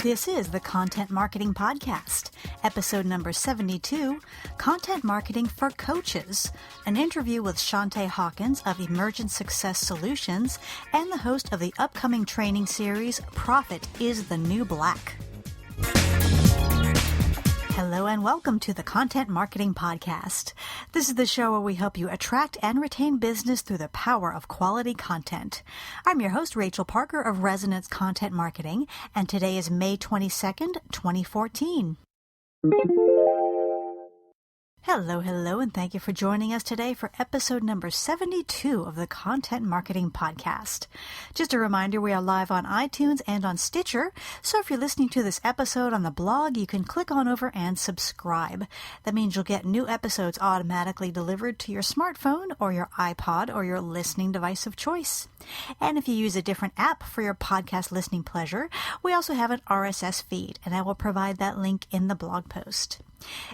This is the Content Marketing Podcast, episode number 72, Content Marketing for Coaches, an interview with Shontaye Hawkins of Emergence Success Solutions and the host of the upcoming training series, Profit is the New Black. Hello and welcome to the Content Marketing Podcast. This is the show where we help you attract and retain business through the power of quality content. I'm your host, Rachel Parker of Resonance Content Marketing, and today is May 22nd, 2014. Hello, and thank you for joining us today for episode number 72 of the Content Marketing Podcast. Just a reminder, we are live on iTunes and on Stitcher, so if you're listening to this episode on the blog, you can click on over and subscribe. That means you'll get new episodes automatically delivered to your smartphone or your iPod or your listening device of choice. And if you use a different app for your podcast listening pleasure, we also have an RSS feed, and I will provide that link in the blog post.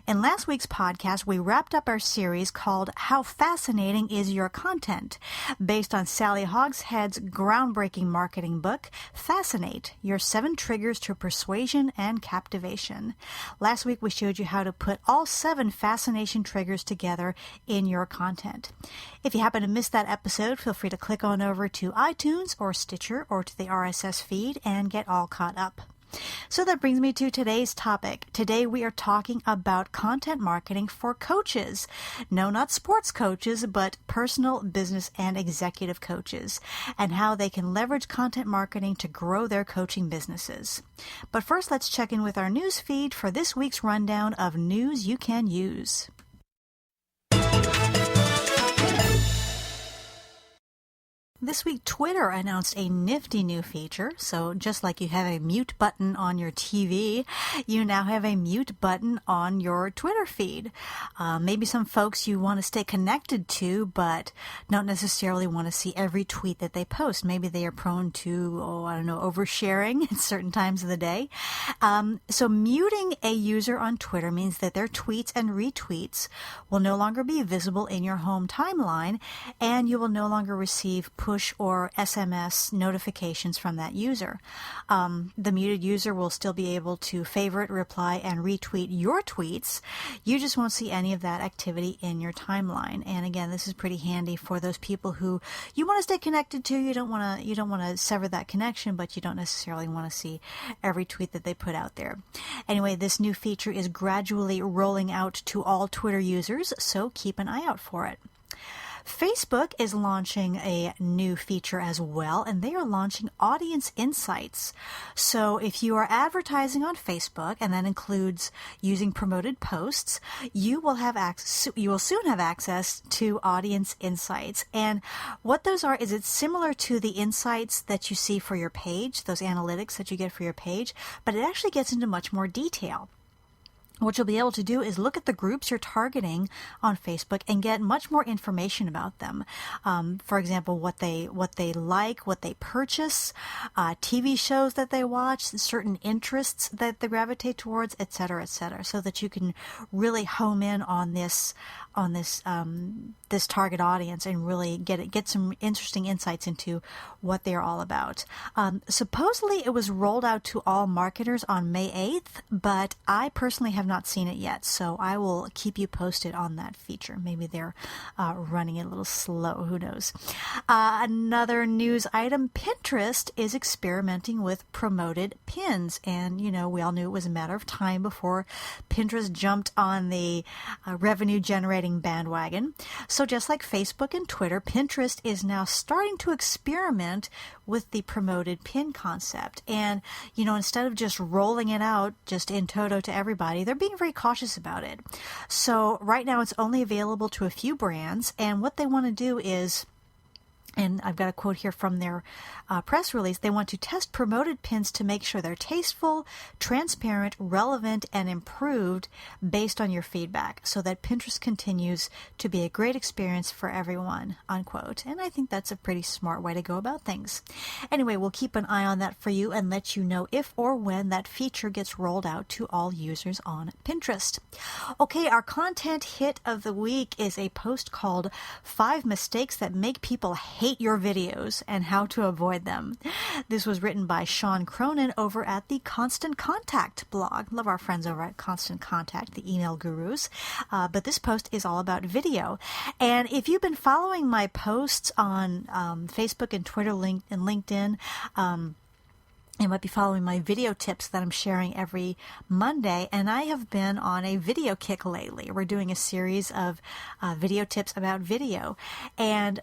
In last week's podcast, we wrapped up our series called How Fascinating Is Your Content, based on Sally Hogshead's groundbreaking marketing book, Fascinate, Your 7 Triggers to Persuasion and Captivation. Last week, we showed you how to put all 7 fascination triggers together in your content. If you happen to miss that episode, feel free to click on over to iTunes or Stitcher or to the RSS feed and get all caught up. So that brings me to today's topic. Today we are talking about content marketing for coaches. No, not sports coaches, but personal, business, and executive coaches, and how they can leverage content marketing to grow their coaching businesses. But first, let's check in with our news feed for this week's rundown of news you can use. This week, Twitter announced a nifty new feature. So just like you have a mute button on your TV, you now have a mute button on your Twitter feed. Maybe some folks you want to stay connected to, but don't necessarily want to see every tweet that they post. Maybe they are prone to, oversharing at certain times of the day. So muting a user on Twitter means that their tweets and retweets will no longer be visible in your home timeline, and you will no longer receive push or SMS notifications from that user. The muted user will still be able to favorite, reply, and retweet your tweets. You just won't see any of that activity in your timeline. And again, this is pretty handy for those people who you want to stay connected to. You don't want to sever that connection, but you don't necessarily want to see every tweet that they put out there. Anyway, this new feature is gradually rolling out to all Twitter users, so keep an eye out for it. Facebook is launching a new feature as well, and they are launching Audience Insights. So if you are advertising on Facebook, and that includes using promoted posts, you will soon have access to Audience Insights. And what those are is it's similar to the insights that you see for your page, those analytics that you get for your page, but it actually gets into much more detail. What you'll be able to do is look at the groups you're targeting on Facebook and get much more information about them. For example, what they like, what they purchase, TV shows that they watch, certain interests that they gravitate towards, et cetera, so that you can really home in on this target audience and really get some interesting insights into what they're all about. Supposedly it was rolled out to all marketers on May 8th, but I personally have not seen it yet, so I will keep you posted on that feature. Maybe they're running it a little slow, who knows. Another news item, Pinterest is experimenting with promoted pins, and we all knew it was a matter of time before Pinterest jumped on the revenue generating bandwagon. So just like Facebook and Twitter, Pinterest is now starting to experiment with the promoted pin concept. And, instead of just rolling it out just in toto to everybody, they're being very cautious about it. So right now it's only available to a few brands. And what they want to do is And I've got a quote here from their press release. They want to test promoted pins to make sure they're tasteful, transparent, relevant, and improved based on your feedback so that Pinterest continues to be a great experience for everyone, unquote. And I think that's a pretty smart way to go about things. Anyway, we'll keep an eye on that for you and let you know if or when that feature gets rolled out to all users on Pinterest. Okay, our content hit of the week is a post called 5 Mistakes That Make People Hate Your Videos and How to Avoid Them. This was written by Sean Cronin over at the Constant Contact blog. Love our friends over at Constant Contact, the email gurus. But this post is all about video. And if you've been following my posts on Facebook and Twitter and LinkedIn, you might be following my video tips that I'm sharing every Monday, and I have been on a video kick lately. We're doing a series of video tips about video, and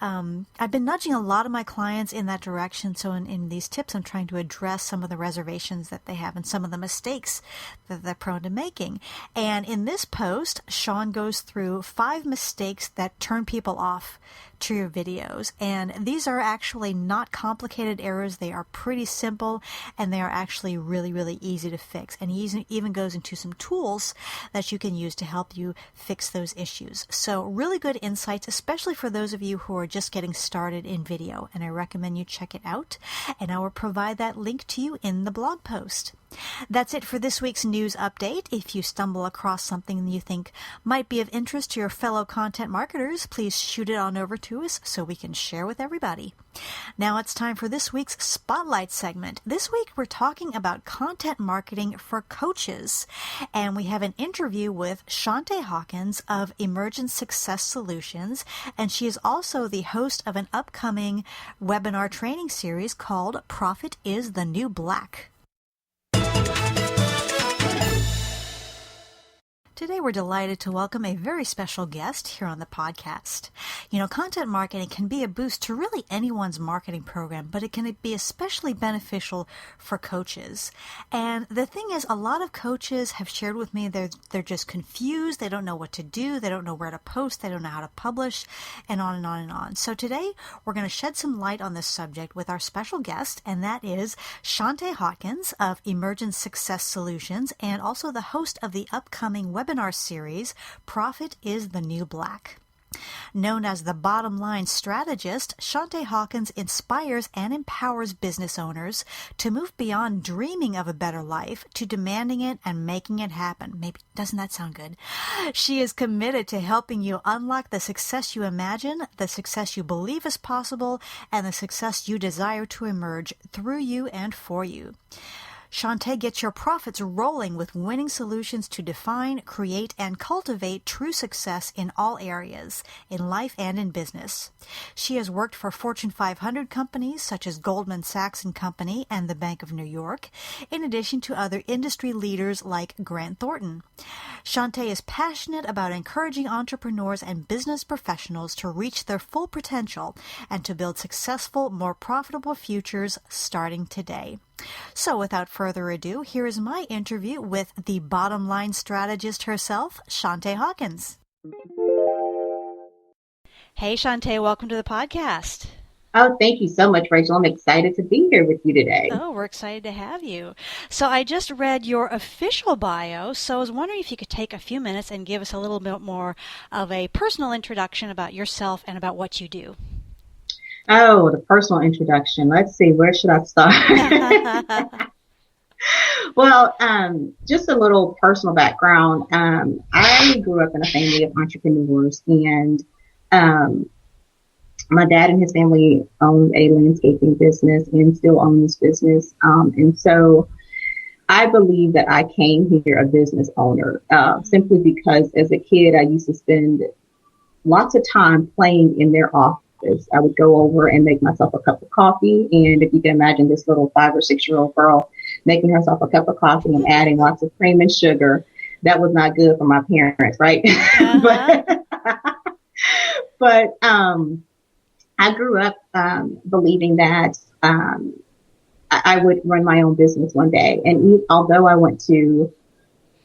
I've been nudging a lot of my clients in that direction. So in these tips, I'm trying to address some of the reservations that they have and some of the mistakes that they're prone to making. And in this post, Sean goes through 5 mistakes that turn people off to your videos. And these are actually not complicated errors. They are pretty simple, and they are actually really, really easy to fix. And he even goes into some tools that you can use to help you fix those issues. So really good insights, especially for those of you who are just getting started in video. And I recommend you check it out. And I will provide that link to you in the blog post. That's it for this week's news update. If you stumble across something you think might be of interest to your fellow content marketers, please shoot it on over to us so we can share with everybody. Now it's time for this week's Spotlight segment. This week we're talking about content marketing for coaches, and we have an interview with Shontaye Hawkins of Emergence Success Solutions, and she is also the host of an upcoming webinar training series called Profit is the New Black. Today, we're delighted to welcome a very special guest here on the podcast. You know, content marketing can be a boost to really anyone's marketing program, but it can be especially beneficial for coaches. And the thing is, a lot of coaches have shared with me they're just confused. They don't know what to do. They don't know where to post. They don't know how to publish, and on and on and on. So today, we're going to shed some light on this subject with our special guest, and that is Shontaye Hawkins of Emergence Success Solutions, and also the host of the upcoming webinar series, Profit is the New Black. Known as the bottom line strategist, Shontaye Hawkins inspires and empowers business owners to move beyond dreaming of a better life to demanding it and making it happen. Maybe, doesn't that sound good? She is committed to helping you unlock the success you imagine, the success you believe is possible, and the success you desire to emerge through you and for you. Shontaye gets your profits rolling with winning solutions to define, create, and cultivate true success in all areas, in life and in business. She has worked for Fortune 500 companies such as Goldman Sachs and Company and the Bank of New York, in addition to other industry leaders like Grant Thornton. Shontaye is passionate about encouraging entrepreneurs and business professionals to reach their full potential and to build successful, more profitable futures starting today. So without further ado, here is my interview with the bottom line strategist herself, Shontaye Hawkins. Hey, Shontaye, welcome to the podcast. Oh, thank you so much, Rachel. I'm excited to be here with you today. Oh, we're excited to have you. So I just read your official bio, so I was wondering if you could take a few minutes and give us a little bit more of a personal introduction about yourself and about what you do. Oh, the personal introduction. Let's see, where should I start? Well, just a little personal background. I grew up in a family of entrepreneurs, and my dad and his family owned a landscaping business and still own this business. And so I believe that I came here a business owner, simply because as a kid, I used to spend lots of time playing in their office. I would go over and make myself a cup of coffee. And if you can imagine this little 5 or 6 year old girl making herself a cup of coffee and adding lots of cream and sugar, that was not good for my parents, right? Uh-huh. but I grew up believing that I would run my own business one day. And although I went to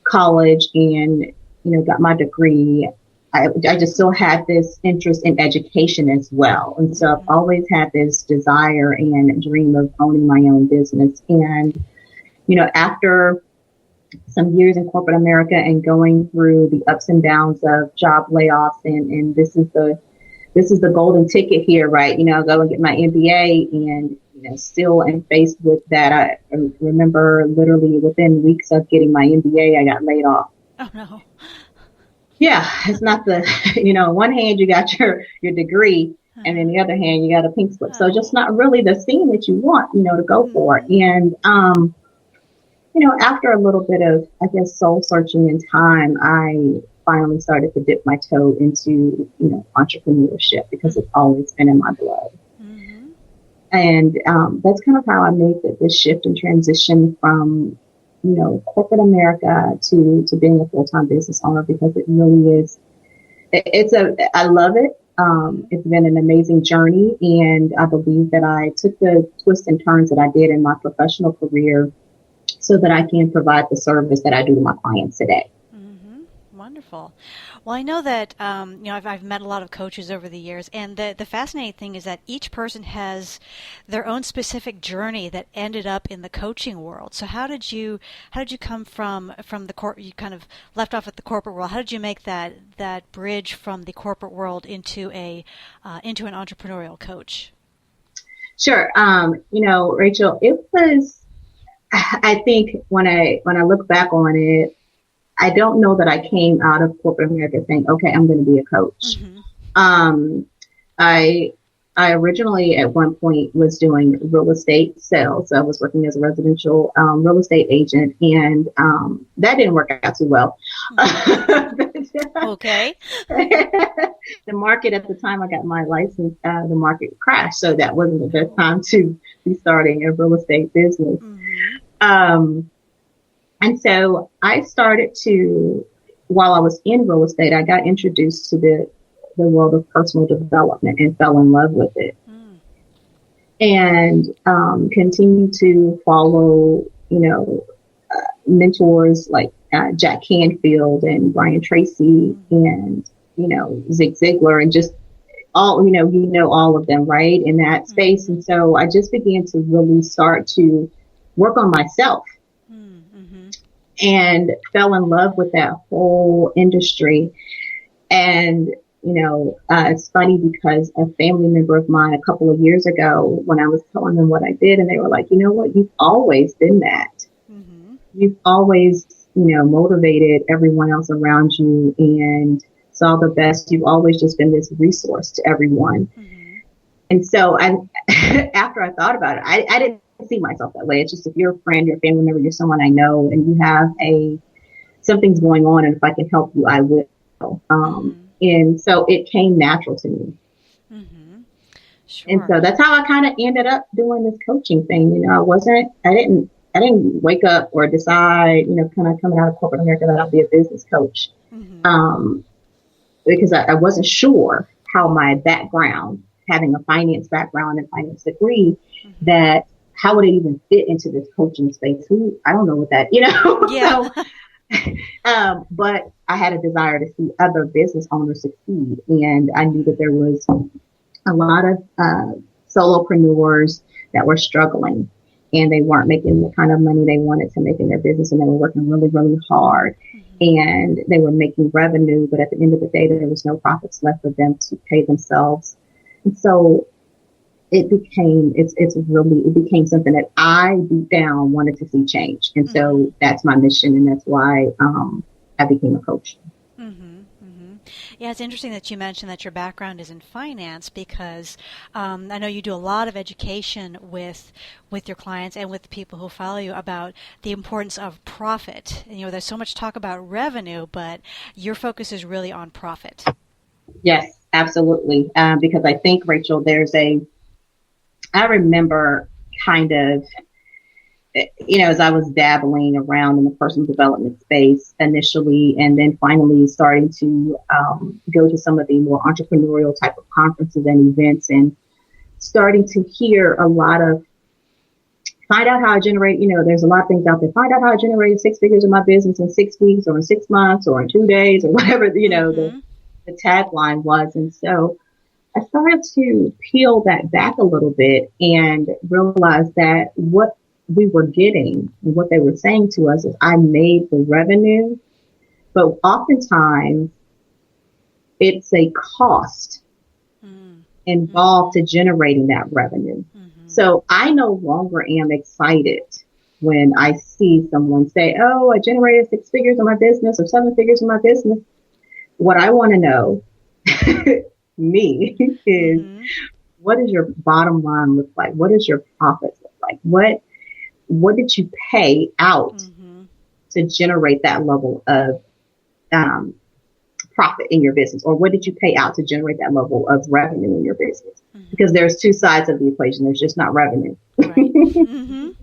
college and got my degree, I just still had this interest in education as well. And so I've always had this desire and dream of owning my own business. And, after some years in corporate America and going through the ups and downs of job layoffs, and this is the golden ticket here, right? Go and get my MBA, and still am faced with that. I remember literally within weeks of getting my MBA, I got laid off. Oh no. Yeah, it's not the, on one hand you got your degree, and then the other hand you got a pink slip. So just not really the scene that you want, to go for. And, after a little bit of, I guess, soul searching and time, I finally started to dip my toe into, entrepreneurship, because it's always been in my blood. And that's kind of how I made the shift and transition from, corporate America to being a full-time business owner, because it really is, I love it. It's been an amazing journey. And I believe that I took the twists and turns that I did in my professional career so that I can provide the service that I do to my clients today. Wonderful. Well, I know that I've met a lot of coaches over the years, and the fascinating thing is that each person has their own specific journey that ended up in the coaching world. So how did you come from the you kind of left off at the corporate world? How did you make that bridge from the corporate world into an entrepreneurial coach? Sure. Rachel, it was, I think when I look back on it, I don't know that I came out of corporate America saying, okay, I'm going to be a coach. I originally at one point was doing real estate sales. So I was working as a residential real estate agent, and that didn't work out too well. Okay. The market at the time I got my license, the market crashed. So that wasn't the best time to be starting a real estate business. And so I started to, while I was in real estate, I got introduced to the world of personal development and fell in love with it. And continued to follow, mentors like Jack Canfield and Brian Tracy and, Zig Ziglar, and just all, all of them, right, in that space. And so I just began to really start to work on myself. And fell in love with that whole industry. And, it's funny because a family member of mine a couple of years ago, when I was telling them what I did, and they were like, you know what, you've always been that. You've always, motivated everyone else around you and saw the best. You've always just been this resource to everyone. And so after I thought about it, I didn't see myself that way. It's just, if you're a friend, you're a family member, you're someone I know, and you have something's going on, and if I can help you, I will. And so it came natural to me. Sure. And so that's how I kind of ended up doing this coaching thing. I didn't wake up or decide, kind of coming out of corporate America that I'll be a business coach. Because I wasn't sure how my background, having a finance background and finance degree, that how would it even fit into this coaching space? I don't know what that, Yeah. So, but I had a desire to see other business owners succeed. And I knew that there was a lot of solopreneurs that were struggling, and they weren't making the kind of money they wanted to make in their business. And they were working really, really hard, and they were making revenue. But at the end of the day, there was no profits left for them to pay themselves. And so it became something that I deep down wanted to see change. And so that's my mission, and that's why I became a coach. Yeah, it's interesting that you mentioned that your background is in finance, because I know you do a lot of education with your clients and with the people who follow you about the importance of profit. And, there's so much talk about revenue, but your focus is really on profit. Yes, absolutely. Because I think, Rachel, I remember kind of, as I was dabbling around in the personal development space initially, and then finally starting to go to some of the more entrepreneurial type of conferences and events, and starting to hear a lot of, find out how I generate, there's a lot of things out there. Find out how I generated 6 figures in my business in 6 weeks or in 6 months or in 2 days or whatever, the the tagline was. And so I started to peel that back a little bit and realize that what we were getting and what they were saying to us is I made the revenue, but oftentimes it's a cost involved to generating that revenue. So I no longer am excited when I see someone say, oh, I generated 6 figures in my business or 7 figures in my business. What I want to know, me, is what does your bottom line look like? What does your profits look like? What did you pay out to generate that level of profit in your business? Or what did you pay out to generate that level of revenue in your business? Because there's two sides of the equation. There's just not revenue. Right.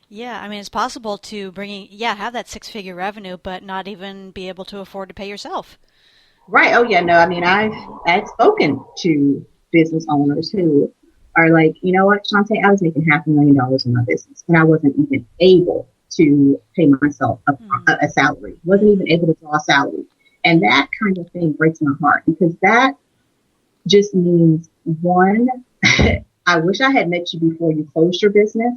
Yeah, I mean, it's possible to have that 6-figure revenue, but not even be able to afford to pay yourself. Right. Oh, yeah. No, I mean, I've spoken to business owners who are like, you know what, Shontaye, I was making $500,000 in my business, and I wasn't even able to pay myself a salary. Wasn't even able to draw a salary. And that kind of thing breaks my heart, because that just means, one, I wish I had met you before you closed your business.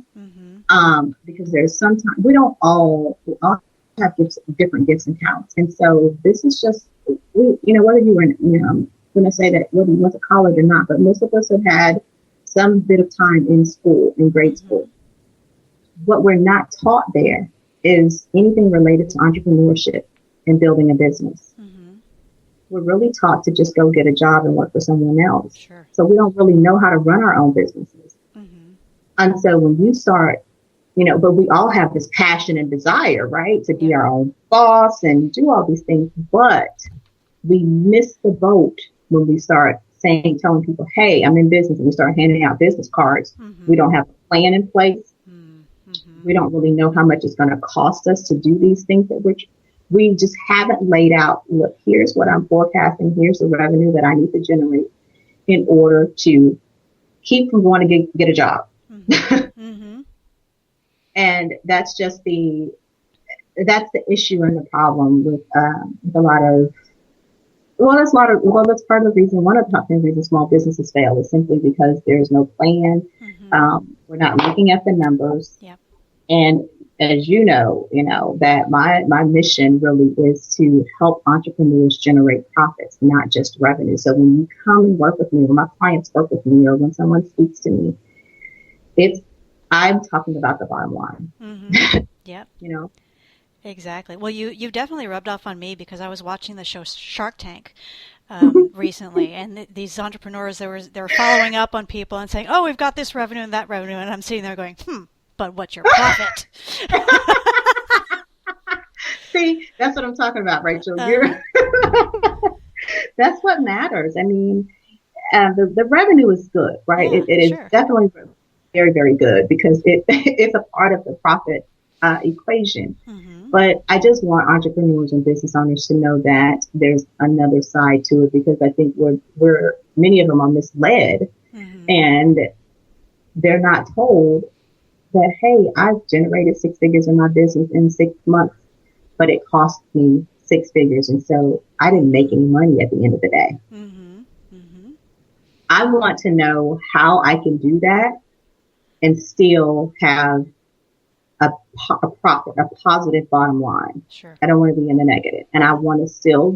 Because there's sometimes we all have different gifts and talents. And so this is just, whether you were I'm going to say that whether you went to college or not, but most of us have had some bit of time in school, in grade school. What we're not taught there is anything related to entrepreneurship and building a business. We're really taught to just go get a job and work for someone else. Sure. So we don't really know how to run our own businesses. And so when you start, but we all have this passion and desire, right, to be our own boss and do all these things. But we miss the boat when we start telling people, hey, I'm in business, and we start handing out business cards. We don't have a plan in place. We don't really know how much it's going to cost us to do these things we just haven't laid out. Look, here's what I'm forecasting. Here's the revenue that I need to generate in order to keep from going to get a job. And that's just the issue and the problem with a lot of, that's part of the reason, one of the top 10 reasons small businesses fail is simply because there's no plan. We're not looking at the numbers. And as you know, that my mission really is to help entrepreneurs generate profits, not just revenue. So when you come and work with me, when my clients work with me, or when someone speaks to me, I'm talking about the bottom line. Exactly. Well, you've definitely rubbed off on me, because I was watching the show Shark Tank recently, and these entrepreneurs, they were following up on people and saying, oh, we've got this revenue and that revenue, and I'm sitting there going, but what's your profit? See, that's what I'm talking about, Rachel. That's what matters. I mean, the revenue is good, right? It is definitely very, very good, because it's a part of the profit equation. But I just want entrepreneurs and business owners to know that there's another side to it, because I think many of them are misled, and they're not told that, hey, I've generated 6 figures in my business in 6 months, but it cost me 6 figures. And so I didn't make any money at the end of the day. I want to know how I can do that and still have a profit, a positive bottom line. Sure. I don't want to be in the negative. And I want to still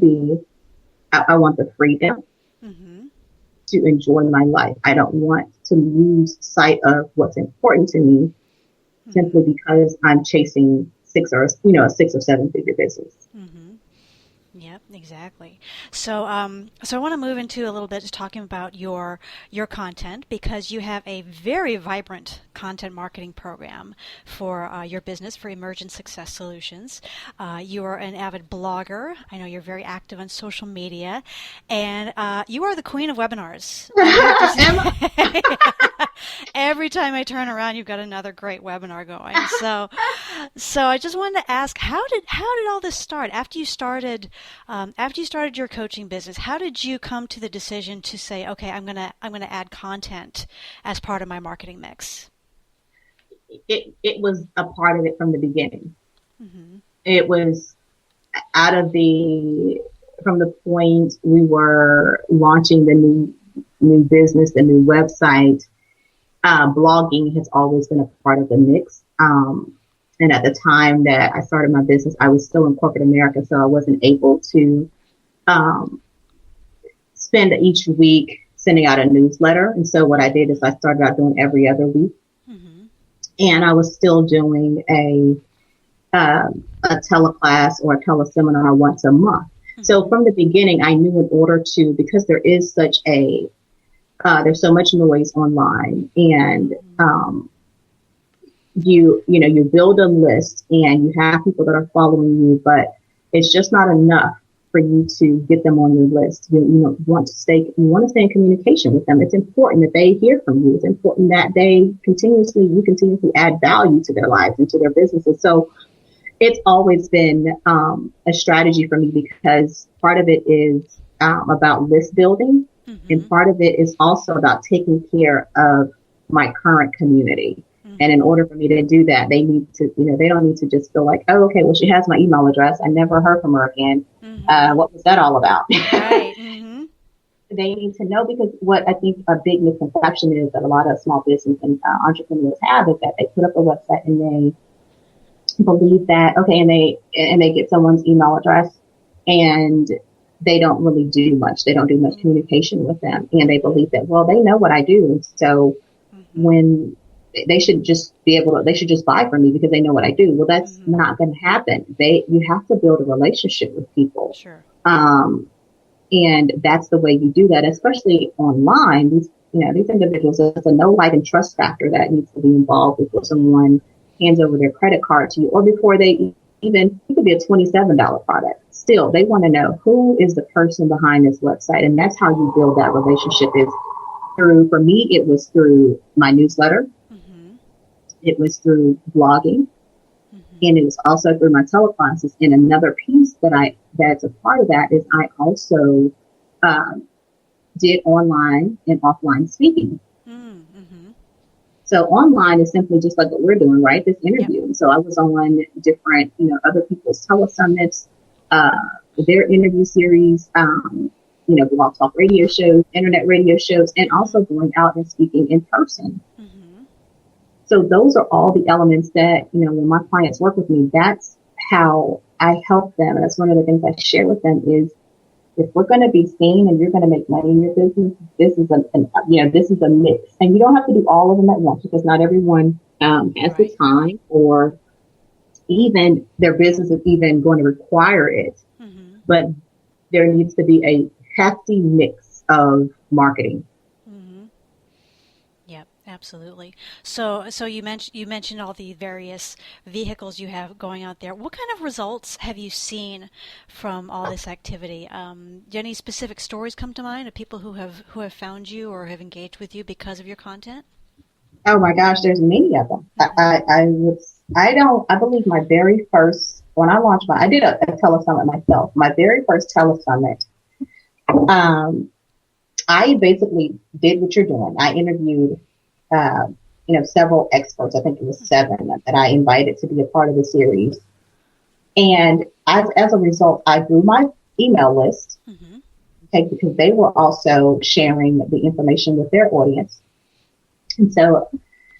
I want the freedom to enjoy my life. I don't want to lose sight of what's important to me simply because I'm chasing a 6 or 7 figure business. Yep, exactly. So I want to move into a little bit just talking about your content, because you have a very vibrant content marketing program for your business, for Emergence Success Solutions. You are an avid blogger. I know you're very active on social media, and you are the queen of webinars. Every time I turn around, you've got another great webinar going. So I just wanted to ask, how did all this start? After you started your coaching business, how did you come to the decision to say, okay, I'm gonna add content as part of my marketing mix? It was a part of it from the beginning. It was out of the from the point we were launching the new business, the new website, blogging has always been a part of the mix. And at the time that I started my business, I was still in corporate America, so I wasn't able to spend each week sending out a newsletter. And so what I did is I started out doing every other week. Mm-hmm. And I was still doing a teleclass or a teleseminar once a month. Mm-hmm. So from the beginning, I knew in order to, because there is such a, there's so much noise online, and you build a list and you have people that are following you, but it's just not enough for you to get them on your list. You want to stay in communication with them. It's important that they hear from you. It's important that you continuously add value to their lives and to their businesses. So it's always been a strategy for me, because part of it is about list building, mm-hmm. and part of it is also about taking care of my current community. Mm-hmm. And in order for me to do that, they need to, they don't need to just feel like, oh, okay, well, she has my email address. I never heard from her again. Mm-hmm. What was that all about? Right. Mm-hmm. They need to know, because what I think a big misconception is that a lot of small business and entrepreneurs have is that they put up a website and they believe that, okay, and they get someone's email address and they don't really do much. They don't do much communication with them. And they believe that, well, they know what I do. So when they should just buy from me because they know what I do. Well, that's not going to happen. You have to build a relationship with people. Sure. And that's the way you do that, especially online. These individuals, there's a know, like, and trust factor that needs to be involved before someone hands over their credit card to you, or before it could be a $27 product. Still, they want to know who is the person behind this website. And that's how you build that relationship, for me, it was through my newsletter. Mm-hmm. It was through blogging. Mm-hmm. And it was also through my teleclasses. And another piece that's a part of that is I also did online and offline speaking. Mm-hmm. So online is simply just like what we're doing, right? This interview. Yep. So I was on different, other people's telesummits, their interview series, blog talk radio shows, internet radio shows, and also going out and speaking in person. Mm-hmm. So those are all the elements that, when my clients work with me, that's how I help them. And that's one of the things I share with them is, if we're going to be seen and you're going to make money in your business, this is a mix. And you don't have to do all of them at once, because not everyone has the time, or even their business is even going to require it. Mm-hmm. But there needs to be a hefty mix of marketing. Mm-hmm. Yep, absolutely. So you mentioned all the various vehicles you have going out there. What kind of results have you seen from all this activity? Do any specific stories come to mind of people who have found you or have engaged with you because of your content? Oh my gosh, there's many of them. I believe my very first, when I launched I did a telesummit myself. My very first telesummit, I basically did what you're doing. I interviewed, several experts. I think it was 7 that I invited to be a part of the series. And as a result, I grew my email list, mm-hmm. okay, because they were also sharing the information with their audience. And so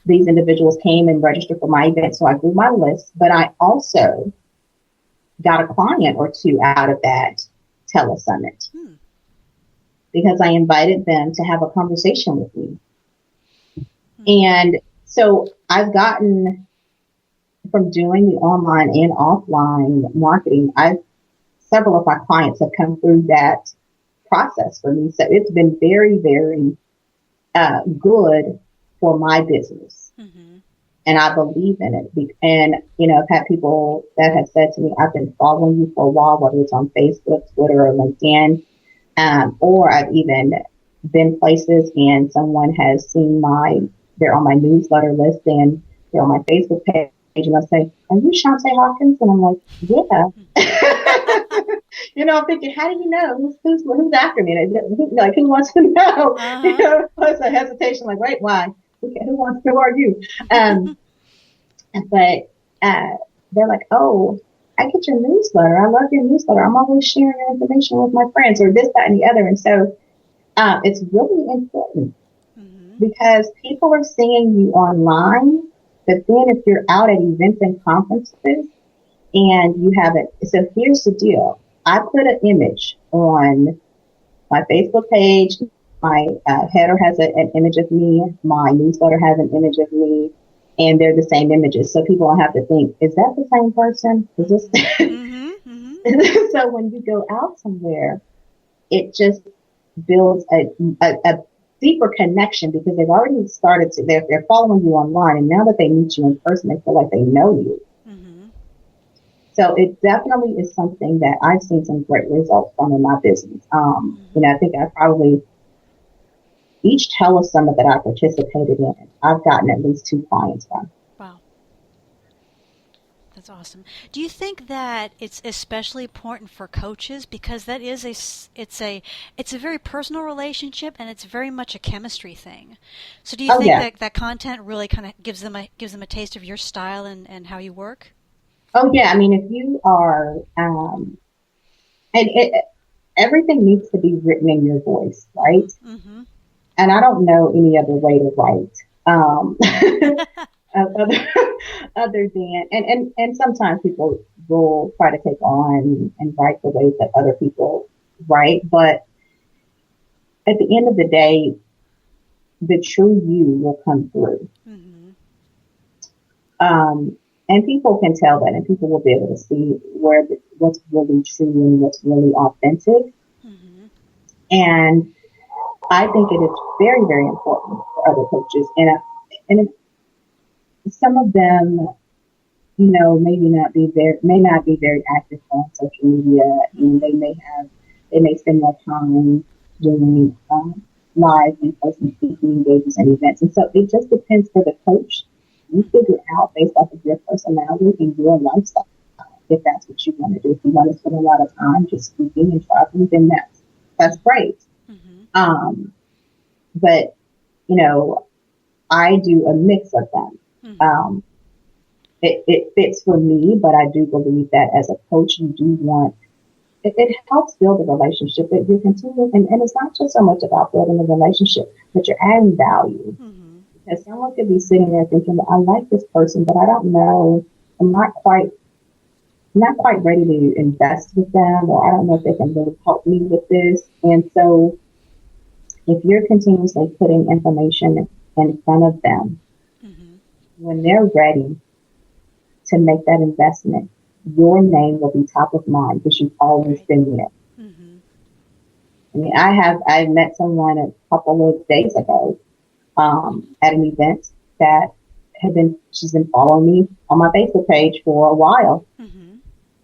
these individuals came and registered for my event. So I grew my list, but I also got a client or 2 out of that telesummit. Hmm. Because I invited them to have a conversation with me. Mm-hmm. And so I've gotten, from doing the online and offline marketing, several of my clients have come through that process for me. So it's been very, very good for my business. Mm-hmm. And I believe in it. And, I've had people that have said to me, I've been following you for a while, whether it's on Facebook, Twitter, or LinkedIn. Or I've even been places and someone has seen they're on my newsletter list and they're on my Facebook page, and they'll say, are you Shontaye Hawkins? And I'm like, yeah. I'm thinking, how do you know? Who's after me? Like, who wants to know? Uh-huh. It's a hesitation, like, wait, why? Who are you? But they're like, oh, I get your newsletter. I love your newsletter. I'm always sharing your information with my friends or this, that, and the other. And so it's really important because people are seeing you online, but then if you're out at events and conferences and you haven't, so here's the deal. I put an image on my Facebook page. My header has an image of me. My newsletter has an image of me. And they're the same images. So people don't have to think, is that the same person? Is this? So when you go out somewhere, it just builds a deeper connection because they've already started to, they're following you online. And now that they meet you in person, they feel like they know you. So it definitely is something that I've seen some great results from in my business. I think I probably, each telesummit that I participated in, I've gotten at least 2 clients from. Wow. That's awesome. Do you think that it's especially important for coaches because that is it's a very personal relationship and it's very much a chemistry thing. So do you think that content really kind of gives them a taste of your style and how you work? Oh yeah, I mean if you are everything needs to be written in your voice, right? And I don't know any other way to write. Other than and sometimes people will try to take on and write the way that other people write, but at the end of the day, the true you will come through. And people can tell that, and people will be able to see what's really true and what's really authentic. And I think it is very, very important for other coaches, and some of them, may not be very active on social media, and they may spend more time doing live in-person speaking engagements and events. And so it just depends for the coach. You figure out based off of your personality and your lifestyle if that's what you want to do. If you want to spend a lot of time just speaking and traveling, then that's great. But I do a mix of them. It fits for me, but I do believe that as a coach, you do want, it helps build a relationship that you continue. And it's not just so much about building a relationship, but you're adding value. Because someone could be sitting there thinking, I like this person, but I don't know, I'm not quite ready to invest with them, or I don't know if they can really help me with this. And so if you're continuously putting information in front of them, when they're ready to make that investment, your name will be top of mind because you've always been there. I mean, I met someone a couple of days ago at an event that she's been following me on my Facebook page for a while.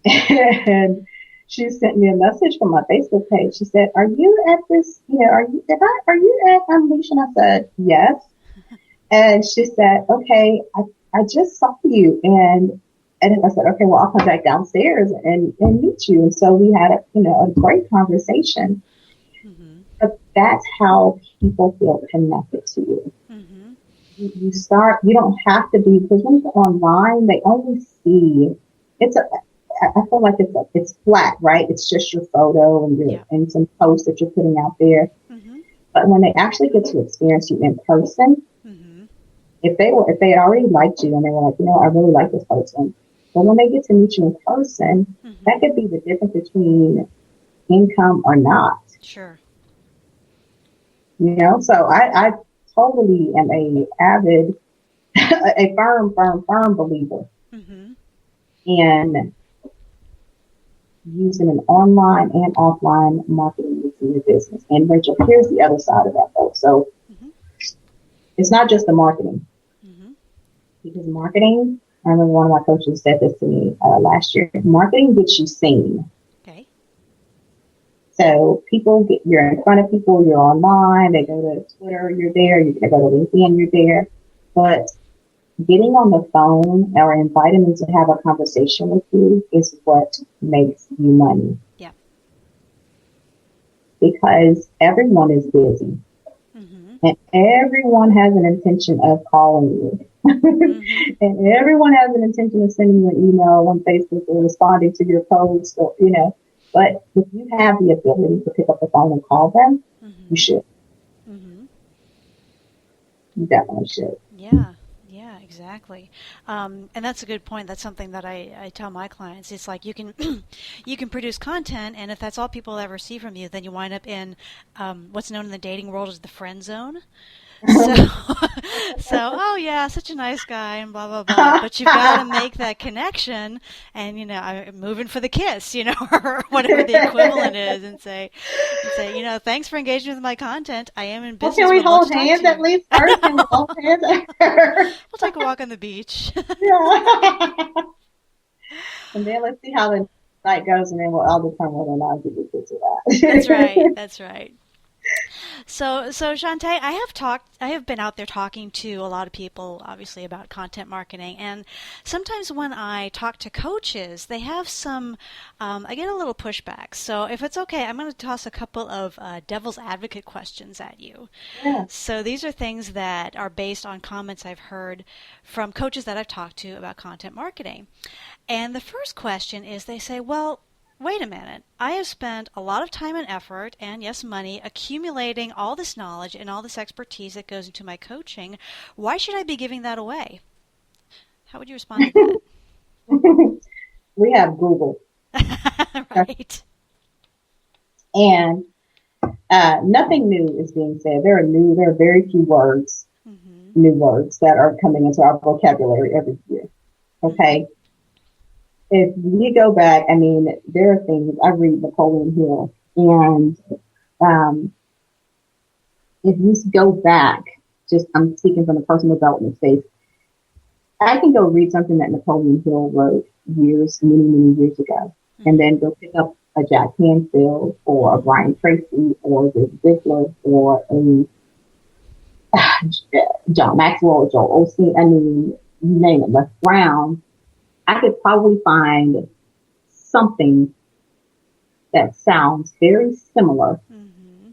And she sent me a message from my Facebook page. She said, are you at this, are you at Unleash? And I said, yes. And she said, okay, I just saw you. And I said, okay, well, I'll come back downstairs and meet you. And so we had a great conversation. But that's how people feel connected to you. You don't have to be, because when you're online, they only see, I feel like it's flat, right? It's just your photo and some posts that you're putting out there. But when they actually get to experience you in person, if they had already liked you and they were like, I really like this person. But when they get to meet you in person, that could be the difference between income or not. Sure. So I totally am a firm believer in using an online and offline marketing in your business. And Rachel, here's the other side of that though. So it's not just the marketing. Because marketing, I remember one of my coaches said this to me last year, marketing gets you seen. Okay. So you're in front of people, you're online, they go to Twitter, you're there, they go to LinkedIn, you're there. But getting on the phone or inviting them to have a conversation with you is what makes you money. Yeah. Because everyone is busy. And everyone has an intention of calling you. Mm-hmm. And everyone has an intention of sending you an email on Facebook or responding to your post, or, but if you have the ability to pick up the phone and call them, you Mm-hmm. should. Mm-hmm. You definitely should. Yeah. Yeah, exactly. And that's a good point. That's something that I tell my clients. It's like you can you can produce content, and if that's all people ever see from you, then you wind up in what's known in the dating world as the friend zone. So, oh yeah, such a nice guy, and blah blah blah. But you've got to make that connection, and I'm moving for the kiss, or whatever the equivalent is, and say, thanks for engaging with my content. I am in Well, can business. we Would love to hold talk hands to at you. least first? Can we hold hands? We'll take a walk on the beach. Yeah. And then let's see how the night goes, and then I'll determine whether or not I get to That's right. that. That's right. So Shontaye, I have been out there talking to a lot of people, obviously, about content marketing, and sometimes when I talk to coaches, they have I get a little pushback. So if it's okay, I'm going to toss a couple of devil's advocate questions at you. Yeah. So these are things that are based on comments I've heard from coaches that I've talked to about content marketing. And the first question is, they say, well, wait a minute. I have spent a lot of time and effort, and yes, money, accumulating all this knowledge and all this expertise that goes into my coaching. Why should I be giving that away? How would you respond to that? We have Google. Right. And nothing new is being said. There are very few words, Mm-hmm. new words that are coming into our vocabulary every year. Okay. Mm-hmm. If you go back, there are things, I read Napoleon Hill, and if you go back, I'm speaking from the personal development space, I can go read something that Napoleon Hill wrote many years ago, Mm-hmm. and then go pick up a Jack Canfield or a Brian Tracy or a Ziegler or a John Maxwell or Joel Osteen. You name it, Les Brown. I could probably find something that sounds very similar Mm-hmm.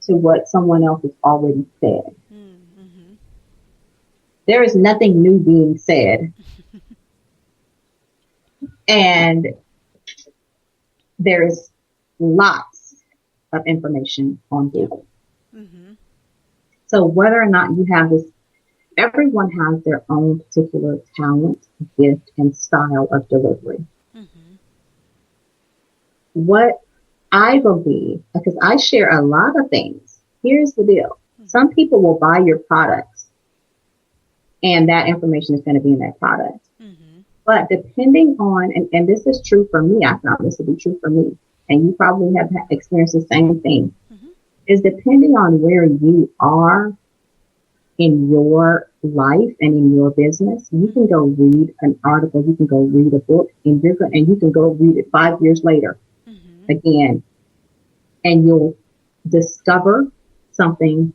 to what someone else has already said. Mm-hmm. There is nothing new being said. And there is lots of information on Google. Mm-hmm. So whether or not you have this, everyone has their own particular talent, gift, and style of delivery. Mm-hmm. What I believe, because I share a lot of things, here's the deal. Mm-hmm. Some people will buy your products, and that information is going to be in that product. Mm-hmm. But depending on, and this is true for me, I found this to be true for me, and you probably have experienced the same thing, mm-hmm. is depending on where you are in your life and in your business, you can go read an article, you can go read a book, and you can go read it 5 years later, mm-hmm. again, and you'll discover something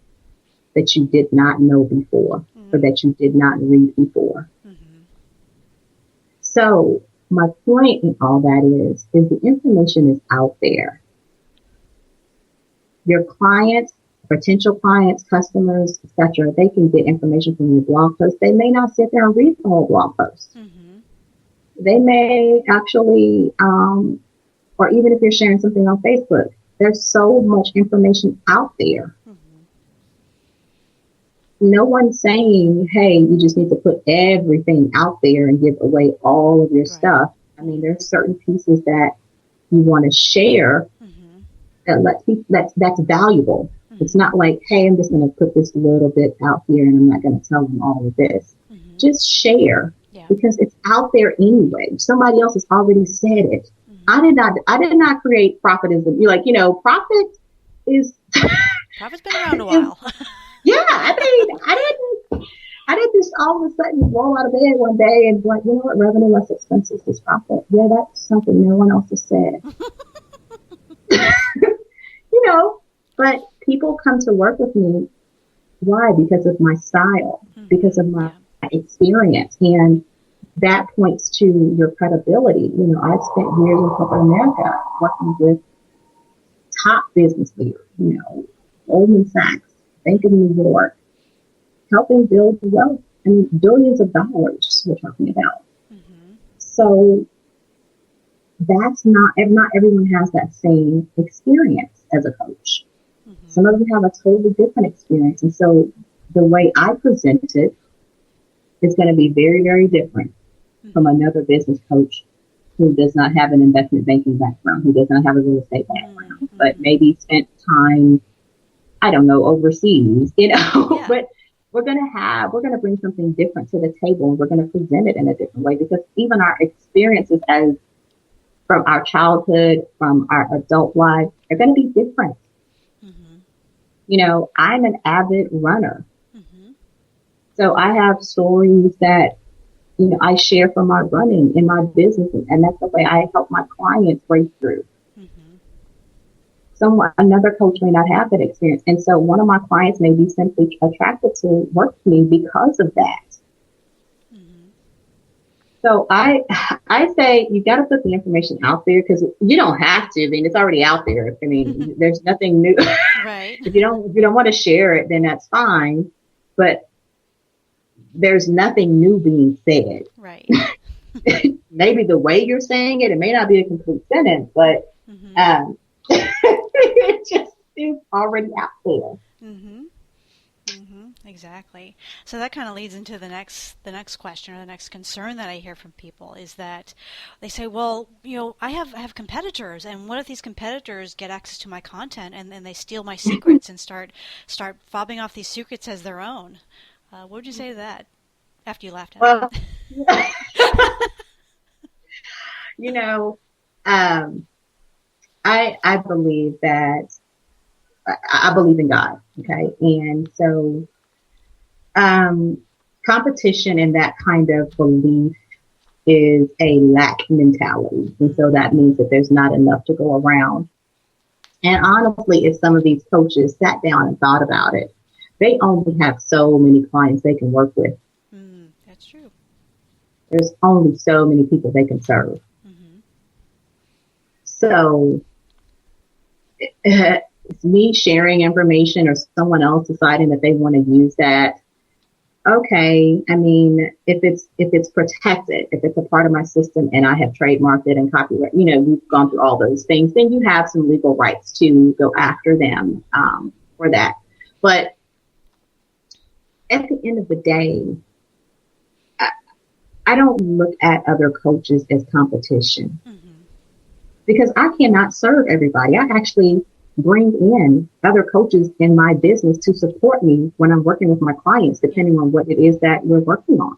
that you did not know before, mm-hmm. or that you did not read before. Mm-hmm. So my point in all that is the information is out there. Your clients, potential clients, customers, etc., they can get information from your blog post. They may not sit there and read the whole blog post. Mm-hmm. They may actually, or even if you're sharing something on Facebook, there's so much information out there. Mm-hmm. No one's saying, hey, you just need to put everything out there and give away all of your stuff. There's certain pieces that you want to share, mm-hmm. that's valuable. Mm-hmm. It's not like, hey, I'm just going to put this little bit out here and I'm not going to tell them all of this. Mm-hmm. Just share, because it's out there anyway. Somebody else has already said it. Mm-hmm. I did not create profitism. You're like, profit is profit's been around a while. Yeah, I didn't just all of a sudden roll out of bed one day and be like, you know what, revenue less expenses is profit. Yeah, that's something no one else has said. But people come to work with me. Why? Because of my style, mm-hmm. because of my experience. And that points to your credibility. I've spent years in corporate America working with top business leaders, Goldman Sachs, Bank of New York, helping build wealth I mean, billions of dollars we're talking about. Mm-hmm. So not everyone has that same experience as a coach. Mm-hmm. Some of them have a totally different experience. And so the way I present it is going to be very, very different from another business coach who does not have an investment banking background, who does not have a real estate background, but maybe spent time, I don't know, overseas, Yeah. But we're going to bring something different to the table, and we're going to present it in a different way, because even our experiences from our childhood, from our adult life, are going to be different. Mm-hmm. I'm an avid runner. Mm-hmm. So I have stories that, I share from my running in my business, and that's the way I help my clients break through. Mm-hmm. Another coach may not have that experience. And so one of my clients may be simply attracted to work with me because of that. Mm-hmm. So I say you got to put the information out there, because you don't have to. I mean, it's already out there. I mean, there's nothing new. Right. If you don't want to share it, then that's fine. But there's nothing new being said. Right. Maybe the way you're saying it may not be a complete sentence, but it just is already out there. Mm-hmm. Mm-hmm. Exactly. So that kind of leads into the next question, or the next concern that I hear from people, is that they say, well, I have competitors, and what if these competitors get access to my content and then they steal my secrets and start fobbing off these secrets as their own? What would you say to that after you laughed at Well, I believe that I believe in God. Okay. And so, competition and that kind of belief is a lack mentality. And so that means that there's not enough to go around. And honestly, if some of these coaches sat down and thought about it, they only have so many clients they can work with. That's true. There's only so many people they can serve. Mm-hmm. So it's me sharing information or someone else deciding that they want to use that. Okay. I mean, if it's protected, if it's a part of my system and I have trademarked it and copyright, we've gone through all those things, then you have some legal rights to go after them, for that. But at the end of the day, I don't look at other coaches as competition, because I cannot serve everybody. I actually bring in other coaches in my business to support me when I'm working with my clients, depending on what it is that we're working on.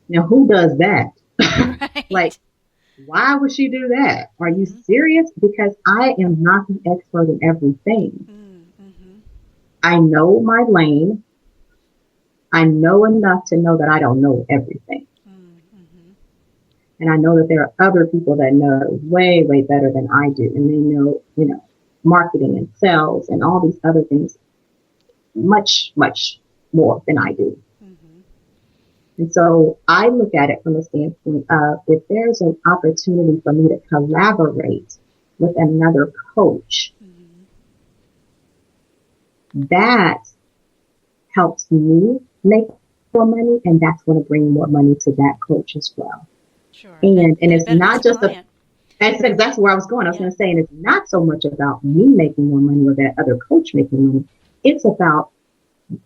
Now, who does that? Right. Like, why would she do that? Are you serious? Because I am not the expert in everything. I know my lane. I know enough to know that I don't know everything. And I know that there are other people that know way, way better than I do. And they know, marketing and sales and all these other things much, much more than I do. And so I look at it from the standpoint of, if there's an opportunity for me to collaborate with another coach, that helps me make more money, and that's going to bring more money to that coach as well. Sure. And it's not just that's where I was going. I was going to say, and it's not so much about me making more money or that other coach making money. It's about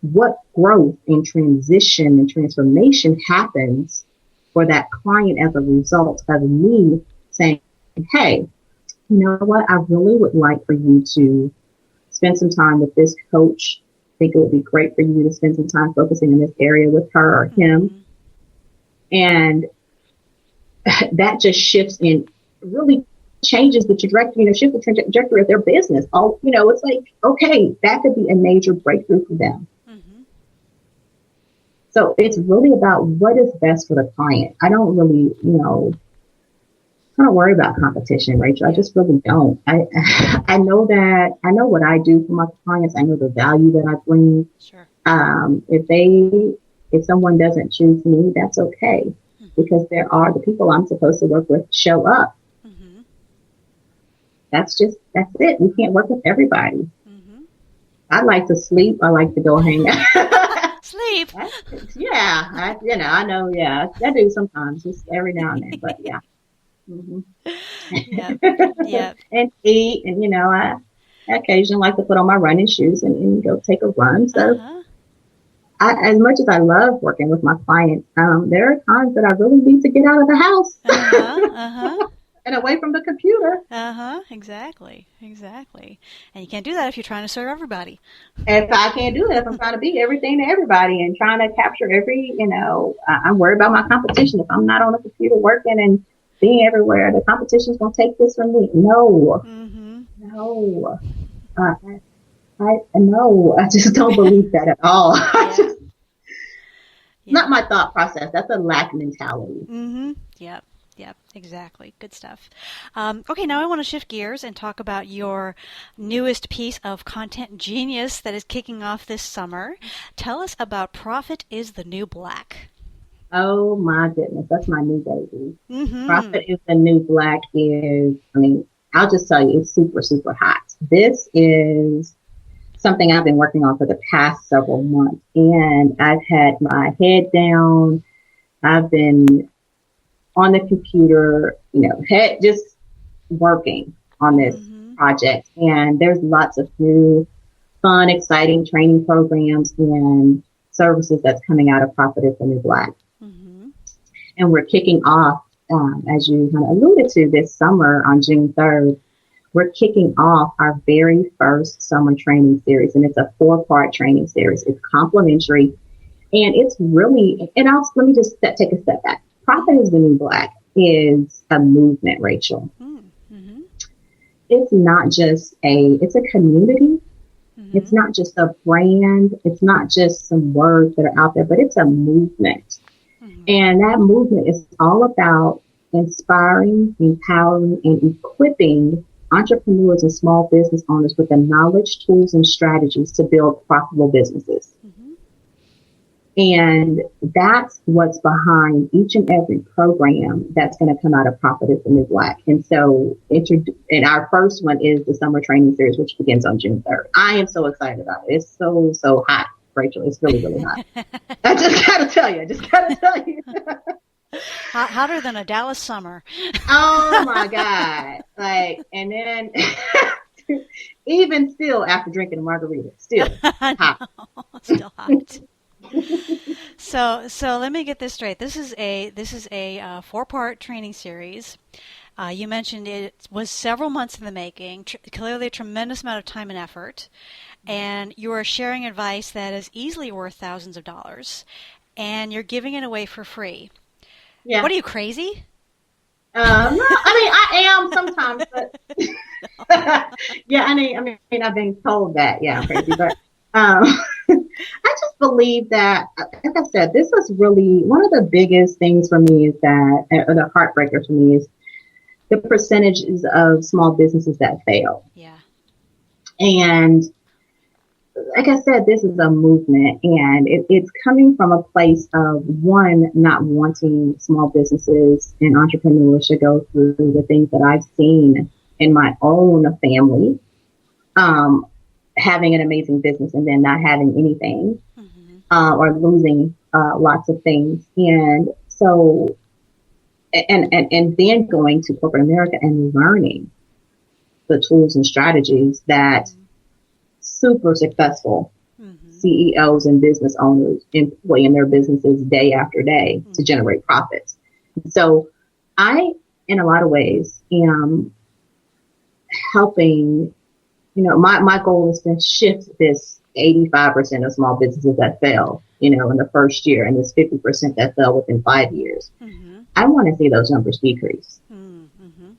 what growth and transition and transformation happens for that client as a result of me saying, hey, you know what? I really would like for you to spend some time with this coach. I think it would be great for you to spend some time focusing in this area with her or him. And that just shifts and really changes the trajectory, shift the trajectory of their business. It's like, okay, that could be a major breakthrough for them. So it's really about what is best for the client. I don't really, I don't worry about competition, Rachel. I just really don't. I know what I do for my clients. I know the value that I bring. Sure. If someone doesn't choose me, that's okay. Because there are the people I'm supposed to work with show up. That's it. We can't work with everybody. I like to sleep. I like to go hang out. Sleep. I know, yeah. I do sometimes, just every now and then, but yeah. Hmm. Yep. Yep. And eat, and I occasionally like to put on my running shoes and go take a run. So Uh-huh. as much as I love working with my clients, there are times that I really need to get out of the house Uh-huh. Uh-huh. and away from the computer. Uh-huh. Exactly. Exactly. And you can't do that if you're trying to serve everybody. If I can't do it, if I'm trying to be everything to everybody and trying to capture I'm worried about my competition. If I'm not on the computer working and being everywhere, the competition's going to take this from me. No, Mm-hmm. no. Uh, I just don't believe that at all. Yeah. Not Yeah. my thought process. That's a lack mentality. Mm-hmm. Yep. Yep. Exactly. Good stuff. Okay, now I want to shift gears and talk about your newest piece of content genius that is kicking off this summer. Tell us about Profit is the New Black. Oh my goodness, that's my new baby. Mm-hmm. Profit is the New Black I'll just tell you, it's super, super hot. This is something I've been working on for the past several months, and I've had my head down. I've been on the computer, head just working on this Mm-hmm. project. And there's lots of new, fun, exciting training programs and services that's coming out of Profit is the New Black. Mm-hmm. And we're kicking off, as you kind of alluded to, this summer on June 3rd. We're kicking off our very first summer training series, and it's a 4-part training series. It's complimentary, and it's really, let me just take a step back. Profit is the New Black is a movement, Rachel. Mm-hmm. It's not just it's a community. Mm-hmm. It's not just a brand. It's not just some words that are out there, but it's a movement. Mm-hmm. And that movement is all about inspiring, empowering, and equipping entrepreneurs and small business owners with the knowledge, tools, and strategies to build profitable businesses. Mm-hmm. And that's what's behind each and every program that's going to come out of Profit is the New Black. And so, and our first one is the summer training series, which begins on June 3rd. I am so excited about it. It's so, so hot, Rachel. It's really, really hot. I just got to tell you. Hotter than a Dallas summer. Oh my God. And then even still after drinking a margarita, still hot. Still hot. So let me get this straight. This is a 4-part training series. You mentioned it was several months in the making, clearly a tremendous amount of time and effort, and you are sharing advice that is easily worth thousands of dollars, and you're giving it away for free. Yeah. What are you, crazy? No, I am sometimes, but yeah, I've been told that. Yeah, I'm crazy, but I just believe that, like I said, this was really one of the biggest things for me is that, or the heartbreaker for me is the percentages of small businesses that fail. Yeah. And like I said, this is a movement, and it's coming from a place of, one, not wanting small businesses and entrepreneurs to go through the things that I've seen in my own family, having an amazing business and then not having anything, mm-hmm. Or losing lots of things. And so, and then going to corporate America and learning the tools and strategies that mm-hmm. super successful mm-hmm. CEOs and business owners employ in their businesses day after day mm-hmm. to generate profits. So I, in a lot of ways, am helping, my goal is to shift this 85% of small businesses that fail, in the first year, and this 50% that fell within 5 years. Mm-hmm. I want to see those numbers decrease. Mm-hmm.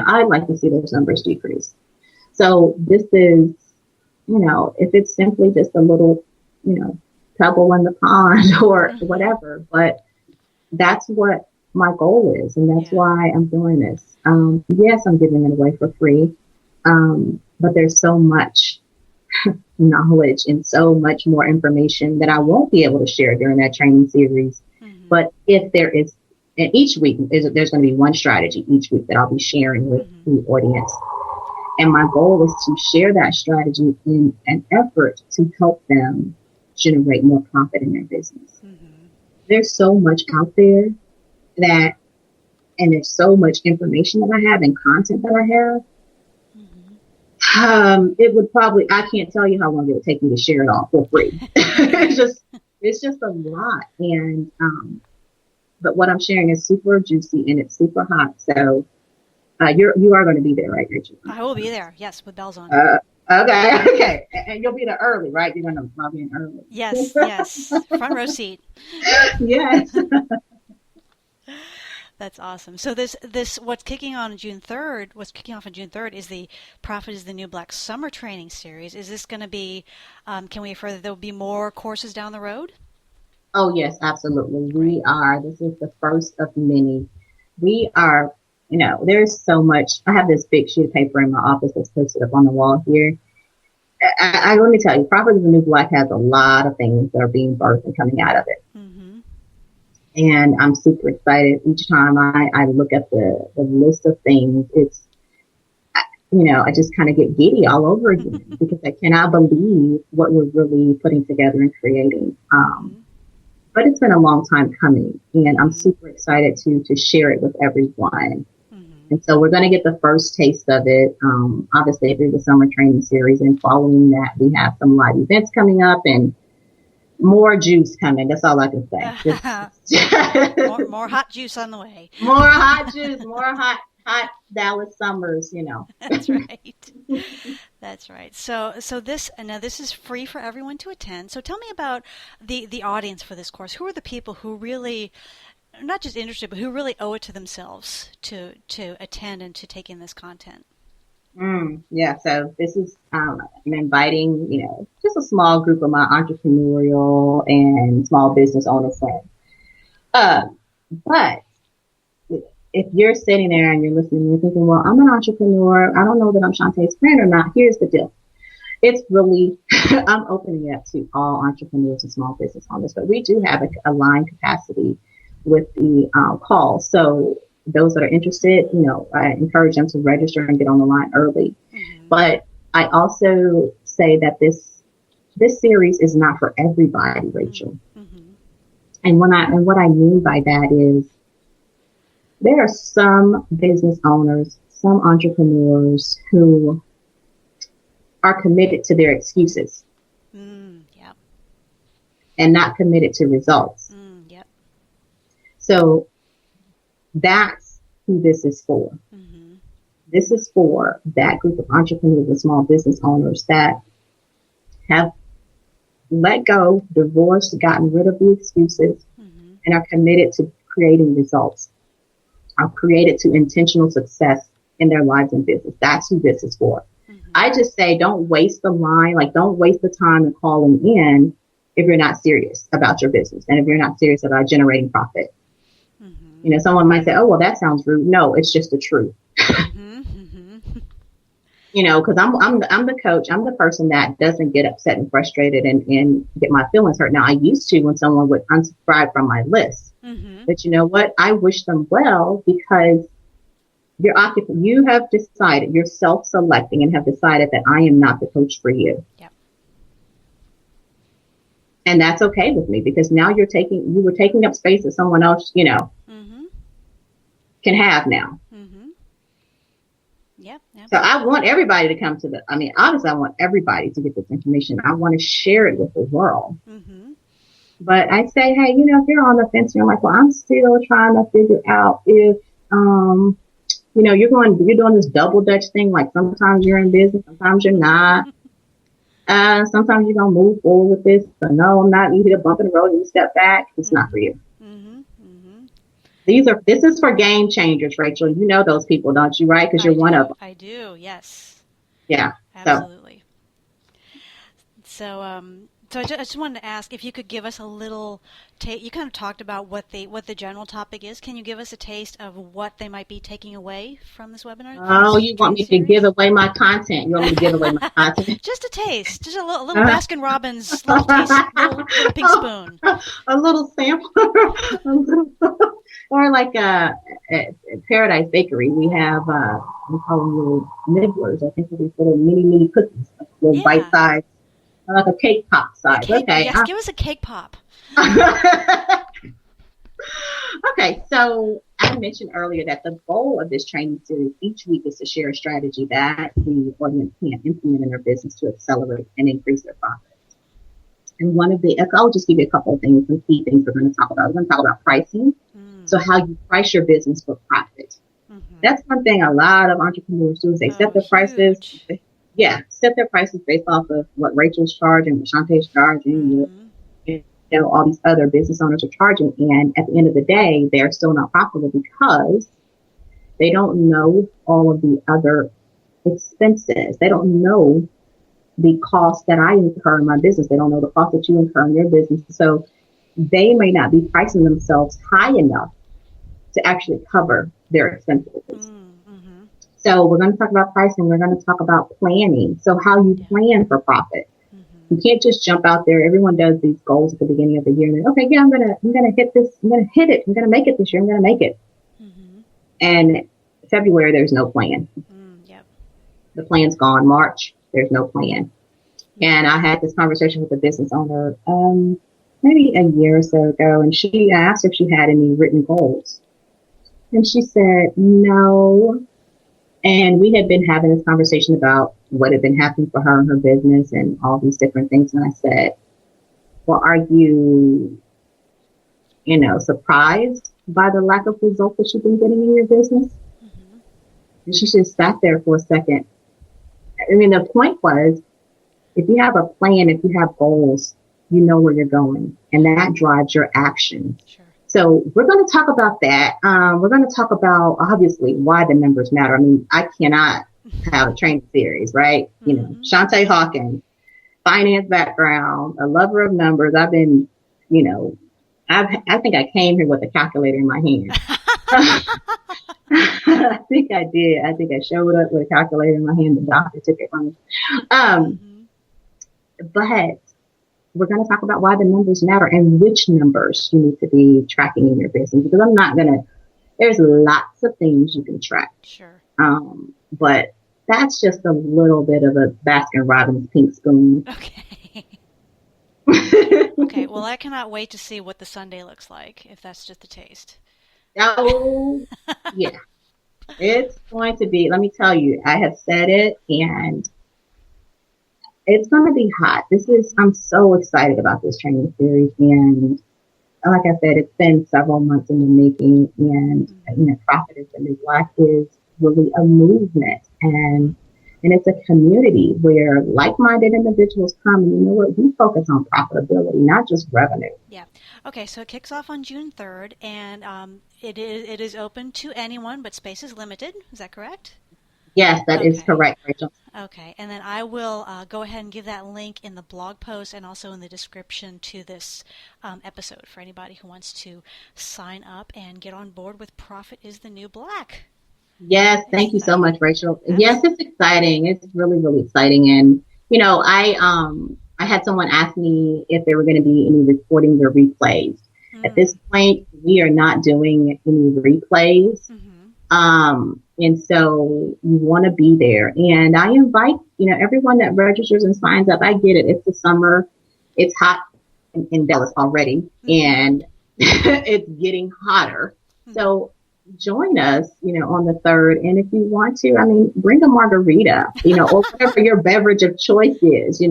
I'd like to see those numbers decrease. So this is, if it's simply just a little, pebble in the pond or mm-hmm. whatever, but that's what my goal is. And that's why I'm doing this. Yes, I'm giving it away for free. But there's so much knowledge and so much more information that I won't be able to share during that training series. Mm-hmm. But if there is, and each week there's going to be one strategy each week that I'll be sharing with mm-hmm. the audience. And my goal is to share that strategy in an effort to help them generate more profit in their business. Mm-hmm. There's so much out there and there's so much information that I have and content that I have. It would probably, I can't tell you how long it would take me to share it all for free. It's just a lot. And, but what I'm sharing is super juicy and it's super hot. So, you are going to be there, right, Rachel? I will be there. Yes. With bells on. Okay. And you'll be there early, right? You're going to log in early. Yes. Front row seat. Yes. That's awesome. So what's kicking off on June 3rd is the Profit is the New Black Summer Training Series. Is this going to be, can we infer that there'll be more courses down the road? Oh, yes, absolutely. This is the first of many. We are, there's so much. I have this big sheet of paper in my office that's posted up on the wall here. Let me tell you, Profit is the New Black has a lot of things that are being birthed and coming out of it. Mm-hmm. And I'm super excited each time I look at the list of things. It's, I just kind of get giddy all over again because I cannot believe what we're really putting together and creating. But it's been a long time coming and I'm super excited to share it with everyone. And so we're going to get the first taste of it, obviously through the summer training series. And following that, we have some live events coming up and more juice coming. That's all I can say. more hot juice on the way. More hot juice, more hot Dallas summers, That's right. That's right. So this is free for everyone to attend. So tell me about the audience for this course. Who are the people who really, not just interested, but who really owe it to themselves to attend and to take in this content? Yeah, so this is, I'm inviting, just a small group of my entrepreneurial and small business owner friends. But if you're sitting there and you're listening and you're thinking, well, I'm an entrepreneur. I don't know that I'm Shontaye's friend or not. Here's the deal. It's really, I'm opening it up to all entrepreneurs and small business owners, but we do have a line capacity with the call. So those that are interested, I encourage them to register and get on the line early. Mm-hmm. But I also say that this series is not for everybody, Rachel. Mm-hmm. And what I mean by that is there are some business owners, some entrepreneurs who are committed to their excuses. Yep. And not committed to results. Yep. So that's who this is for. Mm-hmm. This is for that group of entrepreneurs and small business owners that have let go, divorced, gotten rid of the excuses, mm-hmm. and are committed to creating results, are created to intentional success in their lives and business. That's who this is for. Mm-hmm. I just say don't waste the line, don't waste the time in calling in if you're not serious about your business and if you're not serious about generating profit. Someone might say, oh, well, that sounds rude. No, it's just the truth. Mm-hmm, mm-hmm. Because I'm the coach. I'm the person that doesn't get upset and frustrated and get my feelings hurt. Now, I used to when someone would unsubscribe from my list. Mm-hmm. But you know what? I wish them well because you have decided, you're self-selecting and have decided that I am not the coach for you. Yep. And that's okay with me because now you were taking up space that someone else, can have now. Mm-hmm. Yep. So I want everybody to come to obviously I want everybody to get this information. I want to share it with the world. Mm-hmm. But I say, hey, if you're on the fence, you're like, well, I'm still trying to figure out if, you're doing this double Dutch thing. Like sometimes you're in business, sometimes you're not. Sometimes you're going to move forward with this. But no, I'm not. You hit a bump in the road and you step back. It's not for you. Mm-hmm. Mm-hmm. This is for game changers, Rachel. You know those people, don't you? Right? Because you're one of them. I do. Yes. Yeah. Absolutely. So I just wanted to ask if you could give us a little you kind of talked about what the general topic is. Can you give us a taste of what they might be taking away from this webinar? Oh, you want me to give away my content? You want me to give away my content? Just a taste. Just a little Baskin Robbins little taste, little pink spoon. A little sampler. Or like at Paradise Bakery, we have, we call them little nibblers. I think these little mini cookies, little bite-sized like a cake pop size. Okay. Yes, give us a cake pop. Okay, so I mentioned earlier that the goal of this training series each week is to share a strategy that the audience can implement in their business to accelerate and increase their profits. And I'll just give you a couple of things, some key things we're going to talk about. We're going to talk about pricing. So how you price your business for profit. That's one thing a lot of entrepreneurs do is they set their prices. Set their prices based off of what Rachel's charging, what Shontaye's charging, all these other business owners are charging. And at the end of the day, they're still not profitable because they don't know all of the other expenses. They don't know the cost that I incur in my business. They don't know the cost that you incur in your business. So they may not be pricing themselves high enough to actually cover their expenses. So we're going to talk about pricing. We're going to talk about planning. So how you plan for profit. You can't just jump out there. Everyone does these goals at the beginning of the year. And okay, I'm gonna hit this. I'm gonna hit it. I'm gonna make it this year. I'm gonna make it. And February, there's no plan. The plan's gone. March, there's no plan. And I had this conversation with a business owner, maybe a year or so ago, and she asked if she had any written goals. And she said, no. And we had been having this conversation about what had been happening for her and her business and all these different things. And I said, well, are you, surprised by the lack of results that you've been getting in your business? And she just sat there for a second. I mean, the point was, if you have a plan, if you have goals, you know where you're going, and that drives your action. So we're going to talk about that. We're going to talk about, obviously, why the numbers matter. I mean, I cannot have a training series, right? Shontaye Hawkins, finance background, a lover of numbers. I've been, I think I came here with a calculator in my hand. I think I did. I think I showed up with a calculator in my hand. The doctor took it from me. But we're going to talk about why the numbers matter and which numbers you need to be tracking in your business, because there's lots of things you can track. But that's just a little bit of a Baskin Robbins pink spoon. Okay. Well, I cannot wait to see what the sundae looks like, if that's just a taste. Oh, yeah. It's going to be, let me tell you, I have said it, and it's going to be hot. I'm so excited about this training series. And like I said, it's been several months in the making, and Profit is the New Black is really a movement, and it's a community where like-minded individuals come, and you know what, we focus on profitability, not just revenue. Okay, so it kicks off on June 3rd, and it is open to anyone, but space is limited. Is that correct? Yes, that is correct, Rachel. Okay, and then I will go ahead and give that link in the blog post and also in the description to this episode for anybody who wants to sign up and get on board with Profit is the New Black. Yes, thank you so much, Rachel. Yes, it's exciting. It's really, really exciting. And, I had someone ask me if there were going to be any recordings or replays. At this point, we are not doing any replays. And so you want to be there. And I invite, everyone that registers and signs up. I get it. It's the summer. It's hot in Dallas already, and it's getting hotter. So join us, on the 3rd. And if you want to, bring a margarita, or whatever your beverage of choice is,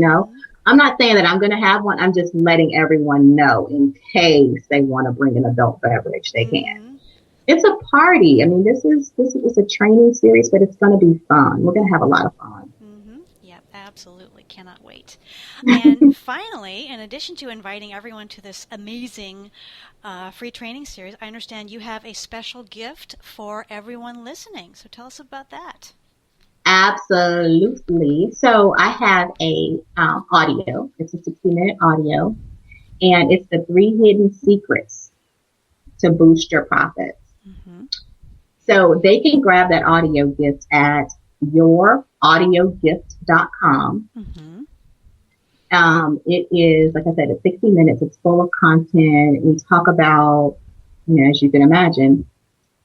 I'm not saying that I'm going to have one. I'm just letting everyone know in case they want to bring an adult beverage, they can. It's a party. This is a training series, but it's going to be fun. We're going to have a lot of fun. Yeah, absolutely. Cannot wait. And finally, in addition to inviting everyone to this amazing free training series, I understand you have a special gift for everyone listening. So tell us about that. Absolutely. So I have a audio. It's a 60-minute audio, and it's the 3 hidden secrets to boost your profits. So they can grab that audio gift at youraudiogift.com. It is, like I said, it's 60 minutes. It's full of content. We talk about, as you can imagine,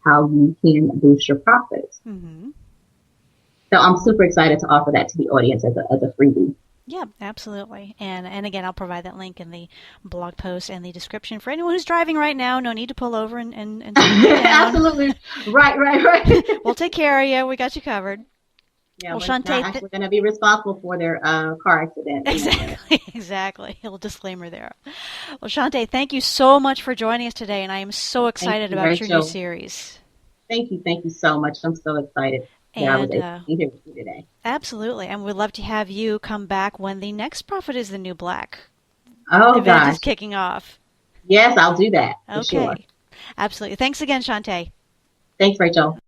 how you can boost your profits. So I'm super excited to offer that to the audience as a freebie. Yeah, absolutely. And again, I'll provide that link in the blog post and the description for anyone who's driving right now. No need to pull over and slow down. Absolutely. Right. We'll take care of you. We got you covered. Yeah, Well, we're not Shontaye, actually going to be responsible for their car accident. exactly. A little disclaimer there. Well, Shontaye, thank you so much for joining us today, and I am so Thank excited you, about your new Rachel. series. Thank you so much. I'm so excited that I was able to be here with you today. Absolutely, and we'd love to have you come back when the next Prophet is the New Black Oh, event gosh. is kicking off. Yes, I'll do that for sure. Okay. Absolutely. Thanks again, Shontaye. Thanks, Rachel.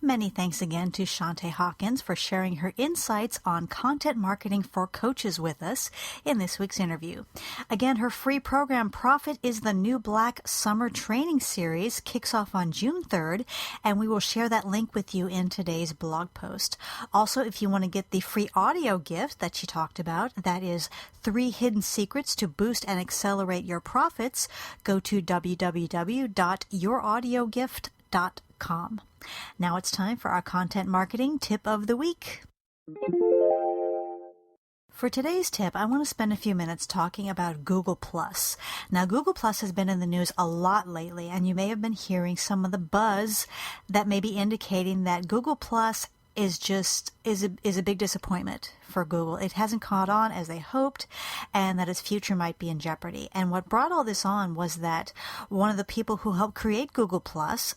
Many thanks again to Shontaye Hawkins for sharing her insights on content marketing for coaches with us in this week's interview. Again, her free program, Profit is the New Black Summer Training Series, kicks off on June 3rd, and we will share that link with you in today's blog post. Also, if you want to get the free audio gift that she talked about, that is 3 Hidden Secrets to Boost and Accelerate Your Profits, go to www.youraudiogift.com. Now it's time for our content marketing tip of the week. For today's tip, I want to spend a few minutes talking about Google+. Now, Google+ has been in the news a lot lately, and you may have been hearing some of the buzz that may be indicating that Google+ is a big disappointment for Google. It hasn't caught on as they hoped, and that its future might be in jeopardy. And what brought all this on was that one of the people who helped create Google+,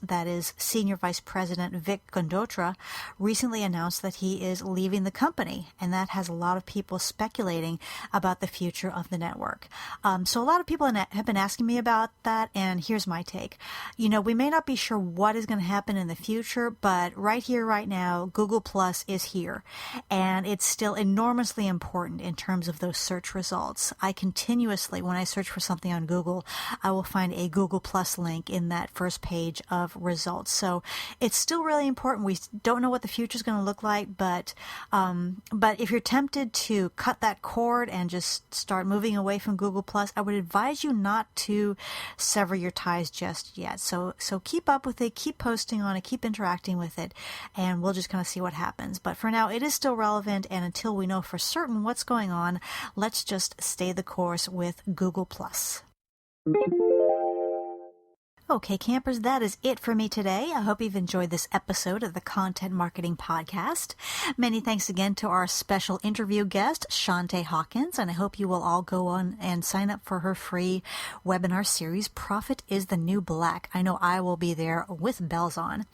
that is Senior Vice President Vic Gundotra, recently announced that he is leaving the company, and that has a lot of people speculating about the future of the network. So a lot of people have been asking me about that, and here's my take. You know, we may not be sure what is going to happen in the future, but right here, right now, Google+ is here, and it's still enormously important in terms of those search results. I continuously, when I search for something on Google, I will find a Google+ link in that first page of results. So it's still really important. We don't know what the future is going to look like, but if you're tempted to cut that cord and just start moving away from Google+, I would advise you not to sever your ties just yet. So keep up with it, keep posting on it, keep interacting with it, and we'll just kind of see what happens. But for now, it is still relevant, and until we know for certain what's going on, let's just stay the course with Google+. Okay, campers, that is it for me today. I hope you've enjoyed this episode of the Content Marketing Podcast. Many thanks again to our special interview guest, Shontaye Hawkins, and I hope you will all go on and sign up for her free webinar series, Profit is the New Black. I know I will be there with bells on.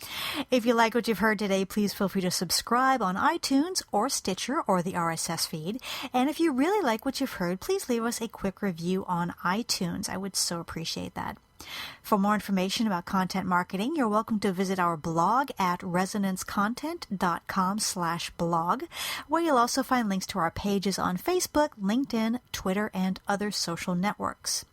If you like what you've heard today, please feel free to subscribe on iTunes or Stitcher or the RSS feed. And if you really like what you've heard, please leave us a quick review on iTunes. I would so appreciate that. For more information about content marketing, you're welcome to visit our blog at resonancecontent.com/blog, where you'll also find links to our pages on Facebook, LinkedIn, Twitter, and other social networks.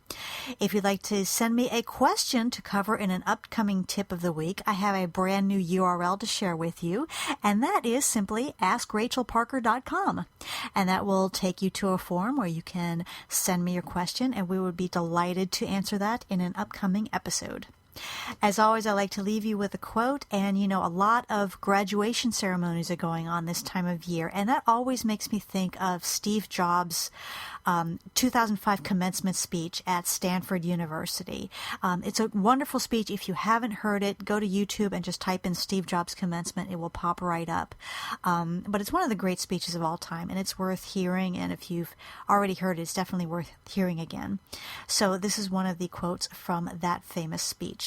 If you'd like to send me a question to cover in an upcoming tip of the week, I have a brand new URL to share with you, and that is simply askrachelparker.com. And that will take you to a form where you can send me your question, and we would be delighted to answer that in an upcoming episode. As always, I like to leave you with a quote, and a lot of graduation ceremonies are going on this time of year, and that always makes me think of Steve Jobs' 2005 commencement speech at Stanford University. It's a wonderful speech. If you haven't heard it, go to YouTube and just type in Steve Jobs commencement. It will pop right up. But it's one of the great speeches of all time, and it's worth hearing, and if you've already heard it, it's definitely worth hearing again. So this is one of the quotes from that famous speech.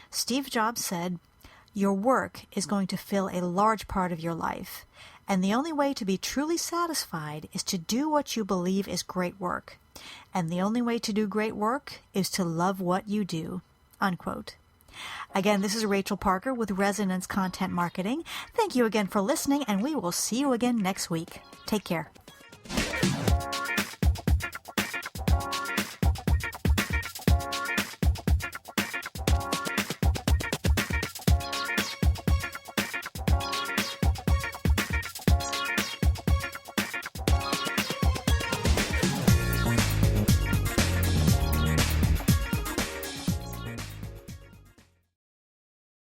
Steve Jobs said, "Your work is going to fill a large part of your life, and the only way to be truly satisfied is to do what you believe is great work. And the only way to do great work is to love what you do." Unquote. Again, this is Rachel Parker with Resonance Content Marketing. Thank you again for listening, and we will see you again next week. Take care.